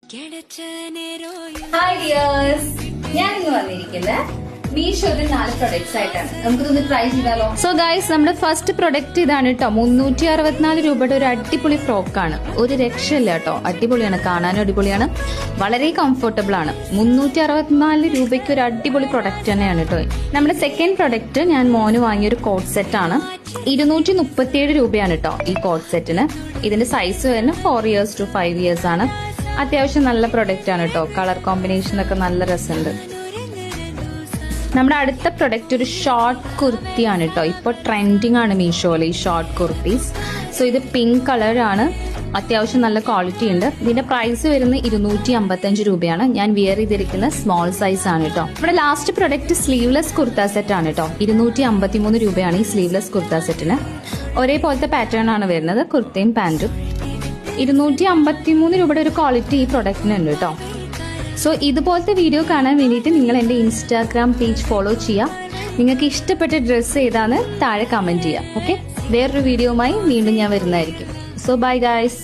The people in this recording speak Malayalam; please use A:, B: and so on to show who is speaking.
A: ഹായ് ഡിയേഴ്സ്, ഞാൻ ഇന്ന് വന്നിരിക്കുന്നത് മീഷോയുടെ 4 പ്രൊഡക്ട്സ് ആയിട്ടാണ്. നമുക്കിതൊന്ന് ട്രൈ ചെയ്താലോ?
B: സോ ഗൈസ്, നമ്മുടെ ഫസ്റ്റ് പ്രൊഡക്റ്റ് ഇതാണ് കേട്ടോ. 364 രൂപയുടെ ഒരു അടിപൊളി ഫ്രോക്കാണ്. ഒരു രക്ഷയില്ല കേട്ടോ, അടിപൊളിയാണ്, കാണാനും അടിപൊളിയാണ്, വളരെ കംഫർട്ടബിൾ ആണ്. 364 രൂപയ്ക്ക് ഒരു അടിപൊളി പ്രൊഡക്റ്റ് തന്നെയാണ് കേട്ടോ. നമ്മുടെ സെക്കൻഡ് പ്രൊഡക്റ്റ് ഞാൻ മോന് വാങ്ങിയ ഒരു കോട്ട് സെറ്റ് ആണ്. 237 രൂപയാണ് കേട്ടോ ഈ കോട്ട് സെറ്റിന്. ഇതിന്റെ സൈസ് വരുന്നത് 4 years to 5 years ആണ്. അത്യാവശ്യം നല്ല പ്രൊഡക്റ്റ് ആണ് കേട്ടോ. കളർ കോമ്പിനേഷൻ ഒക്കെ നല്ല രസമുണ്ട്. നമ്മുടെ അടുത്ത പ്രൊഡക്റ്റ് ഒരു ഷോർട്ട് കുർത്തിയാണ് കേട്ടോ. ഇപ്പോൾ ട്രെൻഡിങ് ആണ് മീഷോയിൽ ഈ ഷോർട്ട് കുർത്തീസ്. സോ ഇത് പിങ്ക് കളറാണ്, അത്യാവശ്യം നല്ല ക്വാളിറ്റി ഉണ്ട്. ഇതിന്റെ പ്രൈസ് വരുന്നത് 255 രൂപയാണ്. ഞാൻ വിയർ ചെയ്തിരിക്കുന്ന സ്മോൾ സൈസ് ആണ് കേട്ടോ. ഇവിടെ last product sleeveless kurta set ആണ് കേട്ടോ. 253 രൂപയാണ് ഈ സ്ലീവ്ലെസ് കുർത്ത സെറ്റിന്. ഒരേപോലത്തെ പാറ്റേൺ ആണ് വരുന്നത്, കുർത്തയും പാന്റും. 253 രൂപയുടെ ഒരു ക്വാളിറ്റി ഈ പ്രൊഡക്റ്റിനുണ്ട് കേട്ടോ. സോ ഇതുപോലത്തെ വീഡിയോ കാണാൻ വേണ്ടിയിട്ട് നിങ്ങൾ എൻ്റെ ഇൻസ്റ്റാഗ്രാം പേജ് ഫോളോ ചെയ്യുക. നിങ്ങൾക്ക് ഇഷ്ടപ്പെട്ട ഡ്രസ്സ് ഏതാന്ന് താഴെ കമൻറ്റ് ചെയ്യുക. ഓക്കെ, വേറൊരു വീഡിയോയുമായി വീണ്ടും ഞാൻ വരുന്നതായിരിക്കും. So bye guys.